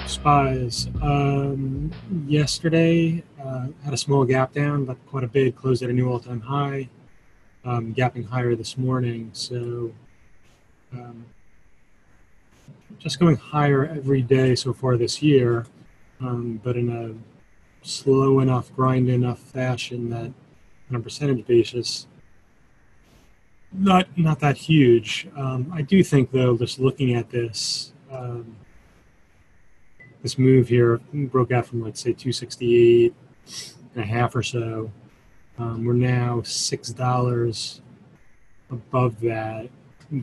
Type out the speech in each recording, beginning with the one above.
Spies. Yesterday had a small gap down, but quite a big, closed at a new all-time high, gapping higher this morning. So um, just going higher every day so far this year, but in a slow enough, grind enough fashion that on a percentage basis, not that huge. I do think, though, just looking at this, this move here broke out from, let's say, 268 and a half or so. We're now $6 above that. I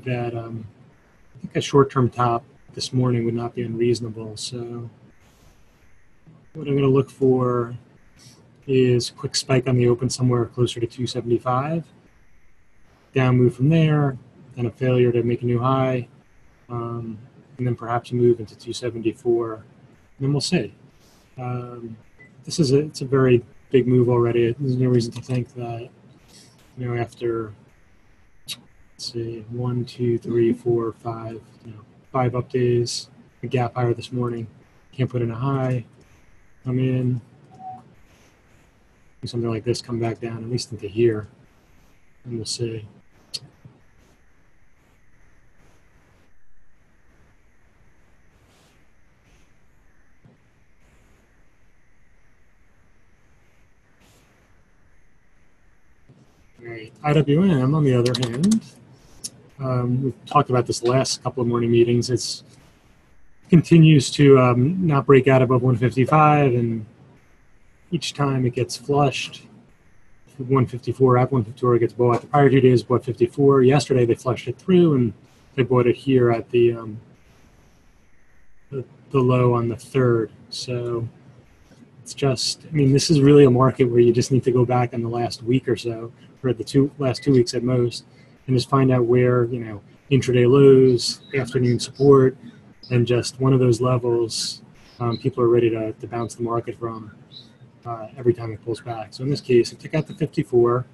think a short-term top this morning would not be unreasonable. So what I'm going to look for is a quick spike on the open somewhere closer to 275. Down move from there, then a failure to make a new high, and then perhaps a move into 274. And then we'll see. It's a very big move already. There's no reason to think that, after, let's see, 1, 2, 3, 4, 5, 5 up days, a gap higher this morning, can't put in a high, come in, do something like this, come back down at least into here, and we'll see. All right, IWM, on the other hand, we've talked about this last couple of morning meetings. It continues to not break out above 155, and each time it gets flushed, 154, at 154 it gets bought. The prior 2 days bought 54. Yesterday they flushed it through, and they bought it here at the low on the 3rd. So it's just, this is really a market where you just need to go back in the last week or so, or the last 2 weeks at most, and just find out where, intraday lows, afternoon support, and just one of those levels people are ready to bounce the market from every time it pulls back. So in this case, it took out the 54,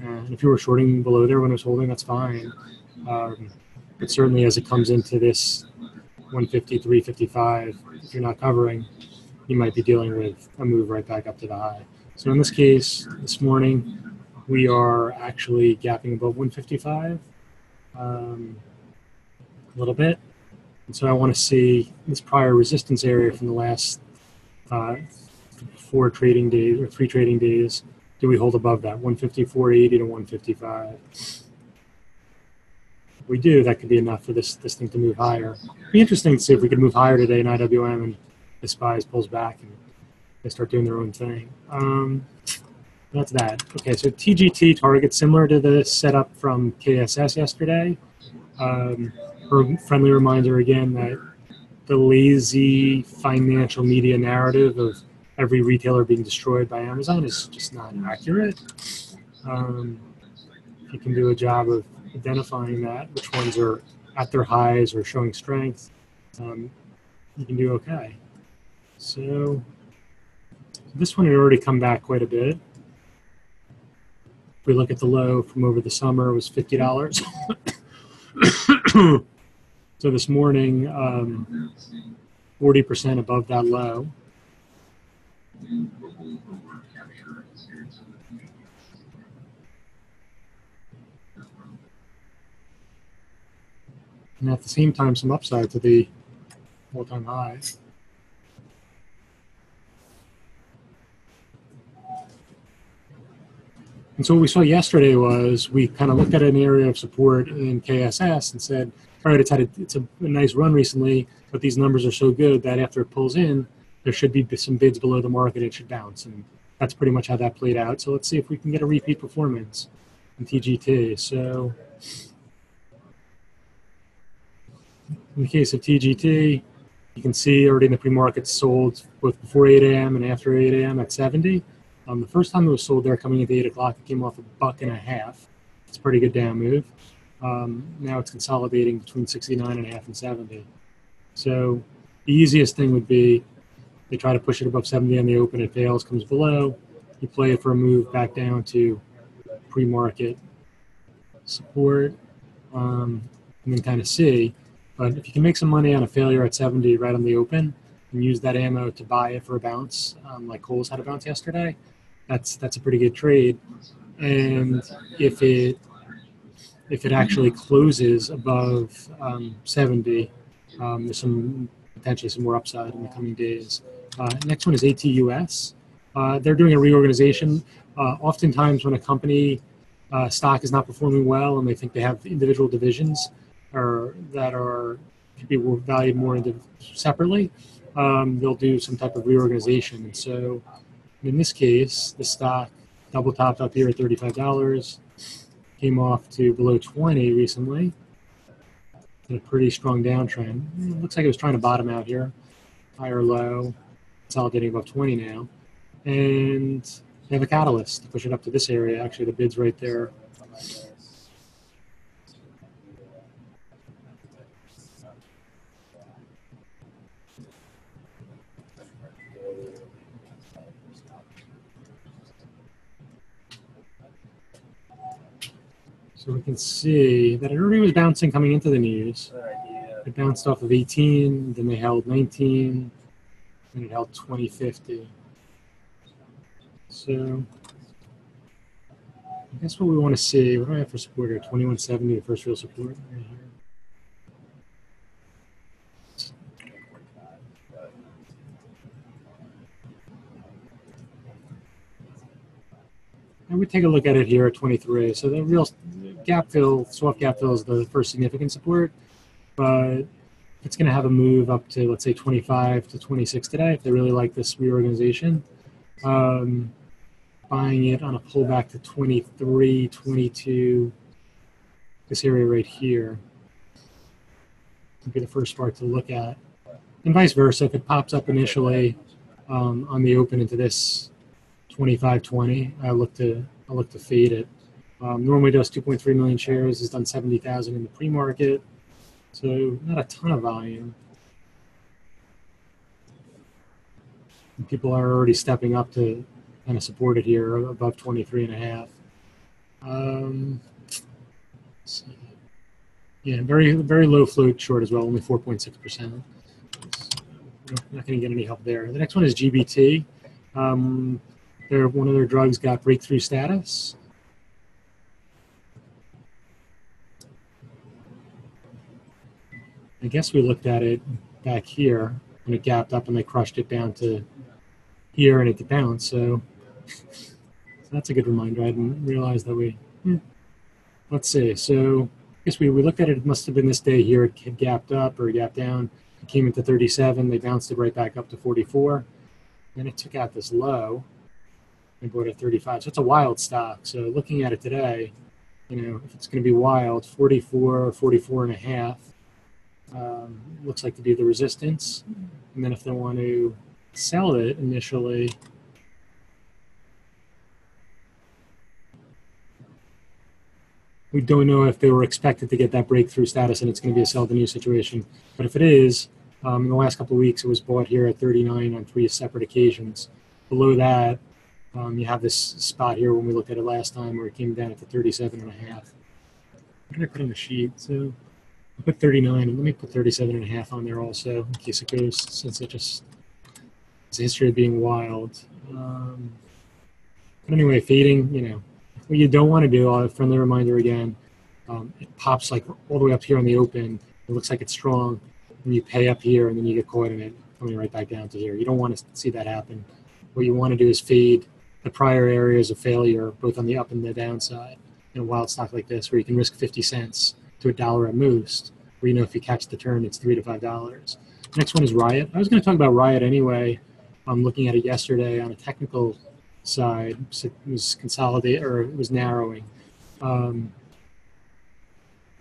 and if you were shorting below there when it was holding, that's fine. But certainly as it comes into this 153, 55, if you're not covering, you might be dealing with a move right back up to the high. So in this case, this morning, we are actually gapping above 155 a little bit. And so I want to see this prior resistance area from the last 4 trading days or 3 trading days. Do we hold above that, 154.80 to 155? If we do, that could be enough for this thing to move higher. It'd be interesting to see if we could move higher today in IWM and the SPYs pulls back and they start doing their own thing. That's that. Okay, so TGT target similar to the setup from KSS yesterday. Friendly reminder again that the lazy financial media narrative of every retailer being destroyed by Amazon is just not accurate. If you can do a job of identifying that, which ones are at their highs or showing strength, you can do okay. So this one had already come back quite a bit. If we look at the low from over the summer, it was $50. So this morning, 40% above that low. And at the same time, some upside to the all-time high. And so what we saw yesterday was we kind of looked at an area of support in KSS and said, all right, it's a nice run recently, but these numbers are so good that after it pulls in, there should be some bids below the market. It should bounce. And that's pretty much how that played out. So let's see if we can get a repeat performance in TGT. So in the case of TGT, you can see already in the pre-market sold both before 8 a.m. and after 8 a.m. at 70. The first time it was sold there coming into 8 o'clock, it came off $1.50. It's a pretty good down move. Now it's consolidating between 69.5 and 70. So the easiest thing would be they try to push it above 70 on the open, it fails, comes below. You play it for a move back down to pre-market support, and then kind of see. But if you can make some money on a failure at 70 right on the open, and use that ammo to buy it for a bounce, like Kohl's had a bounce yesterday, that's a pretty good trade. And if it actually closes above 70, there's potentially some more upside in the coming days. Next one is ATUS. They're doing a reorganization. Oftentimes when a company stock is not performing well and they think they have individual divisions that could be valued more separately, they'll do some type of reorganization. And so in this case, the stock double topped up here at $35, came off to below 20 recently, in a pretty strong downtrend. It looks like it was trying to bottom out here, higher low, consolidating above 20 now. And they have a catalyst to push it up to this area. Actually, the bid's right there. So we can see that it already was bouncing coming into the news. It bounced off of 18, then they held 19, and it held 2050. So I guess what we want to see, what do I have for support here? 2170, the first real support right here. And we take a look at it here at 23. So the real gap fill, soft gap fill is the first significant support, but it's going to have a move up to, let's say, 25 to 26 today if they really like this reorganization. Buying it on a pullback to 23, 22, this area right here would be the first part to look at. And vice versa, if it pops up initially on the open into this 25.20, I look to fade it. Normally does 2.3 million shares, has done 70,000 in the pre-market, so not a ton of volume. And people are already stepping up to kind of support it here above 23.5. Yeah, very low float short as well, only 4.6%. Not going to get any help there. The next one is GBT. One of their drugs got breakthrough status. I guess we looked at it back here when it gapped up and they crushed it down to here and it bounced. So that's a good reminder. I didn't realize that let's see. So I guess we looked at it. It must have been this day here. It had gapped up or gapped down. It came into 37. They bounced it right back up to 44. Then it took out this low and bought it at 35. So it's a wild stock. So looking at it today, if it's going to be wild, 44, 44.5 looks like to be the resistance. And then if they want to sell it initially, we don't know if they were expected to get that breakthrough status and it's going to be a sell the new situation. But if it is, in the last couple of weeks, it was bought here at 39 on 3 separate occasions. Below that, you have this spot here when we looked at it last time where it came down to 37.5. What did I put on the sheet? So I put 39, and let me put 37.5 on there also in case it goes, since it just has a history of being wild. But anyway, fading, what you don't want to do, a friendly reminder again, it pops like all the way up here on the open. It looks like it's strong, and you pay up here, and then you get caught in it coming right back down to here. You don't want to see that happen. What you want to do is fade the prior areas of failure, both on the up and the downside, in a wild stock like this, where you can risk 50 cents to $1 at most, where if you catch the turn, it's $3 to $5. Next one is Riot. I was going to talk about Riot anyway. I'm looking at it yesterday on a technical side. So it was consolidated, or it was narrowing.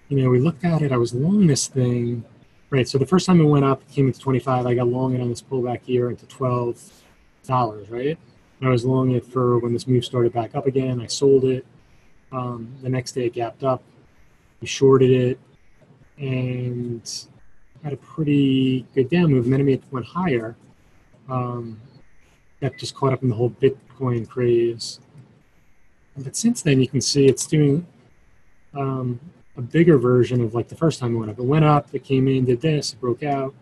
We looked at it. I was long this thing. Right, so the first time it went up, it came into 25. I got long it on this pullback here into $12, right? And I was long it for when this move started back up again. I sold it. The next day it gapped up. We shorted it and had a pretty good down move. And then it went higher. That just caught up in the whole Bitcoin craze. But since then, you can see it's doing a bigger version of like the first time it went up. It went up, it came in, did this, it broke out,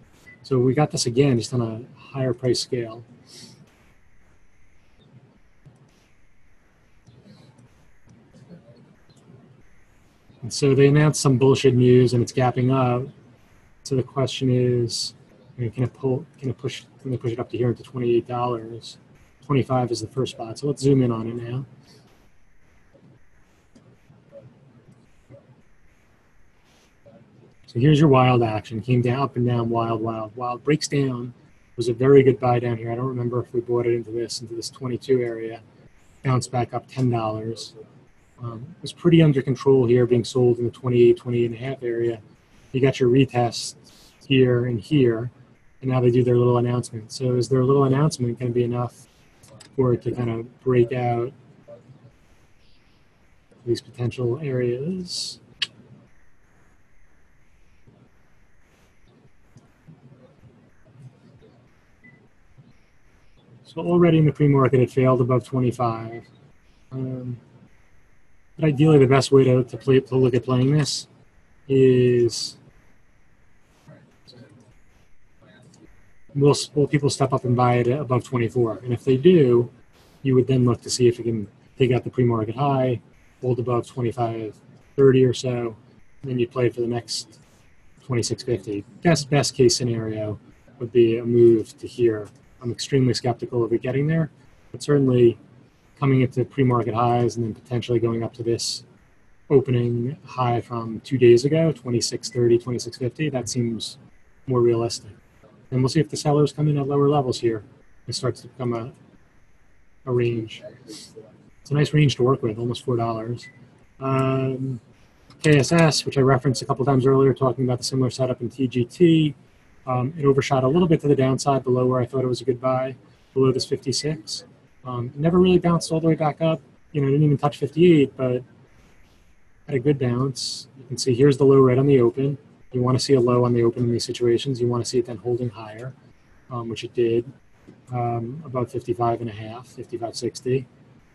So we got this again, just on a higher price scale. And so they announced some bullshit news and it's gapping up. So the question is, can they push it up to here to $28? 25 is the first spot. So let's zoom in on it now. So here's your wild action. Came down, up and down, wild, wild, wild. Breaks down. It was a very good buy down here. I don't remember if we bought it into this 22 area. Bounced back up $10. It was pretty under control here, being sold in the 28 and a half area. You got your retest here and here, and now they do their little announcement. So is their little announcement going to be enough for it to kind of break out these potential areas? So already in the pre-market, it failed above 25. But ideally, the best way to look at playing this is, will people step up and buy it above 24? And if they do, you would then look to see if you can take out the pre-market high, hold above 25.30 or so, and then you play for the next 26.50. Best case scenario would be a move to here. I'm extremely skeptical of it getting there, but certainly coming into pre-market highs and then potentially going up to this opening high from 2 days ago, 26.30, 26.50, that seems more realistic. And we'll see if the sellers come in at lower levels here. It starts to become a range. It's a nice range to work with, almost $4. KSS, which I referenced a couple times earlier, talking about the similar setup in TGT. It overshot a little bit to the downside below where I thought it was a good buy, below this 56. Never really bounced all the way back up. Didn't even touch 58, but had a good bounce. You can see here's the low right on the open. You want to see a low on the open in these situations. You want to see it then holding higher, which it did, about 55 and a half, 55.60.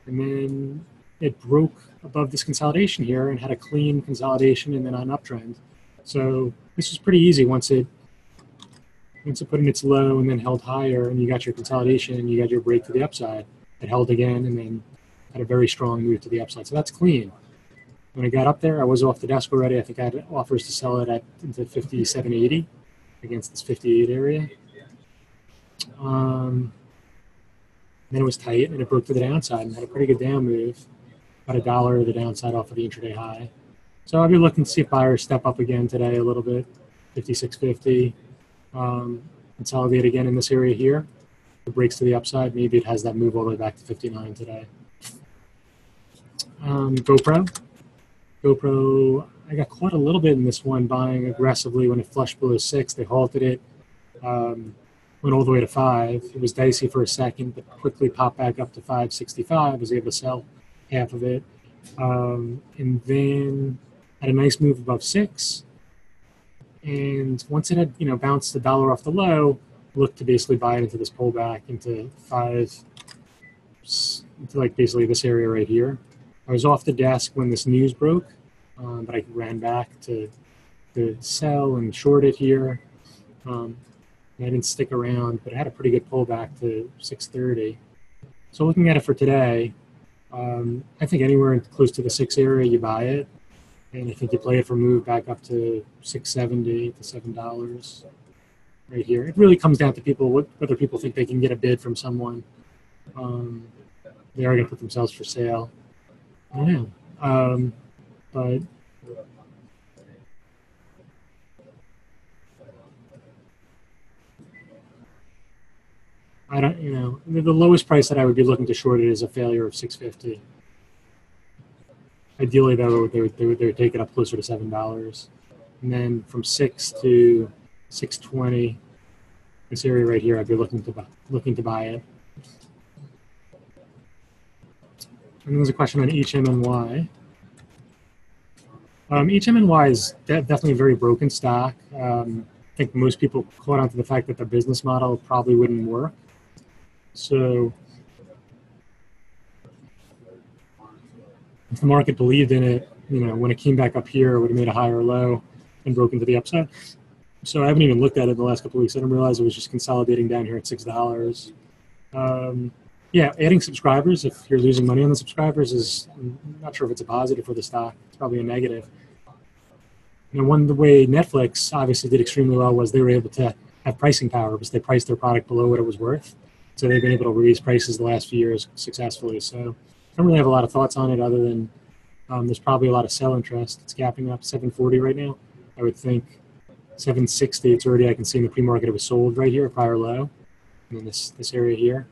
And then it broke above this consolidation here and had a clean consolidation and then an uptrend. So this was pretty easy once it put in its low and then held higher, and you got your consolidation and you got your break to the upside. It held again and then had a very strong move to the upside. So that's clean. When I got up there, I was off the desk already. I think I had offers to sell it into 57.80 against this 58 area. Then it was tight and it broke to the downside and had a pretty good down move, about $1 to the downside off of the intraday high. So I'll be looking to see if buyers step up again today a little bit, 56.50. Consolidate again in this area here. It breaks to the upside. Maybe it has that move all the way back to 59 today. GoPro, I got caught a little bit in this one buying aggressively when it flushed below 6. They halted it, went all the way to 5. It was dicey for a second, but quickly popped back up to 5.65. Was able to sell half of it, and then had a nice move above 6. And once it had, bounced the dollar off the low, looked to basically buy it into this pullback into 5, into like basically this area right here. I was off the desk when this news broke, but I ran back to sell and short it here. And I didn't stick around, but I had a pretty good pullback to 6.30. So looking at it for today, I think anywhere close to the 6 area, you buy it. And I think you play it for move back up to $6.70 to $7 right here. It really comes down to whether people think they can get a bid from someone. They are going to put themselves for sale. I don't know. But I don't, the lowest price that I would be looking to short it is a failure of 6.50. Ideally, though, they would take it up closer to $7, and then from 6 to 6.20, this area right here, I'd be looking to buy it. And there's a question on HMNY. HMNY is definitely a very broken stock. I think most people caught on to the fact that the business model probably wouldn't work. So if the market believed in it, when it came back up here, it would have made a higher low and broken to the upside. So I haven't even looked at it in the last couple of weeks. I didn't realize it was just consolidating down here at $6. Yeah, adding subscribers, if you're losing money on the subscribers, I'm not sure if it's a positive for the stock. It's probably a negative. The way Netflix obviously did extremely well was they were able to have pricing power because they priced their product below what it was worth. So they've been able to raise prices the last few years successfully. So I don't really have a lot of thoughts on it other than there's probably a lot of sell interest. It's gapping up 740 right now. I would think 760, it's already, I can see in the pre-market it was sold right here, prior low, and then this area here.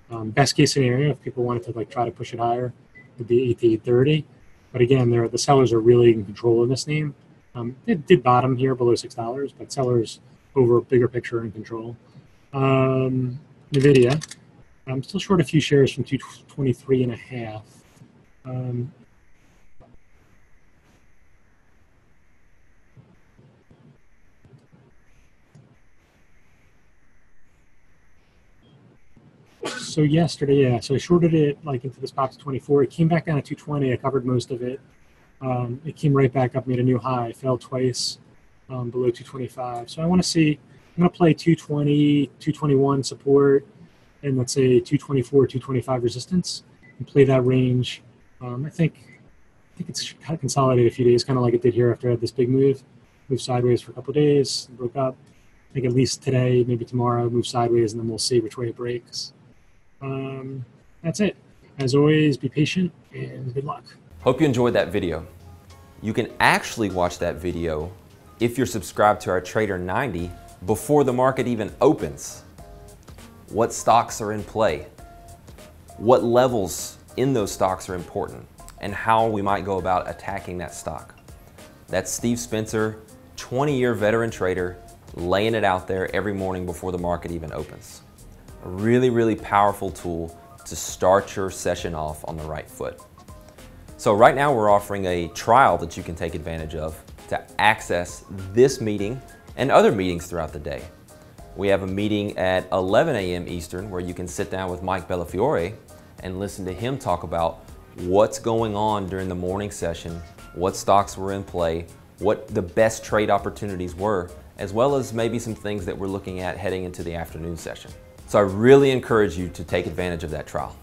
Best case scenario, if people wanted to try to push it higher, would be 8 to 830. But again, the sellers are really in control of this name. It did bottom here below $6, but sellers over a bigger picture in control. NVIDIA, I'm still short a few shares from 223 and a half. So yesterday, yeah, so I shorted it into this box 24. It came back down to 220. I covered most of it. It came right back up, made a new high, fell twice below 225. So I want to see, I'm going to play 220, 221 support, and let's say 224, 225 resistance, and play that range. I think it's kind of consolidated a few days, kind of like it did here after I had this big move sideways for a couple of days, broke up. I think at least today, maybe tomorrow, move sideways, and then we'll see which way it breaks. That's it. As always, be patient and good luck. Hope you enjoyed that video. You can actually watch that video if you're subscribed to our Trader 90 before the market even opens. What stocks are in play? What levels in those stocks are important? And how we might go about attacking that stock. That's Steve Spencer, 20-year veteran trader, laying it out there every morning before the market even opens. A really, really powerful tool to start your session off on the right foot. So right now we're offering a trial that you can take advantage of to access this meeting and other meetings throughout the day. We have a meeting at 11 a.m. Eastern where you can sit down with Mike Bellafiore and listen to him talk about what's going on during the morning session, what stocks were in play, what the best trade opportunities were, as well as maybe some things that we're looking at heading into the afternoon session. So I really encourage you to take advantage of that trial.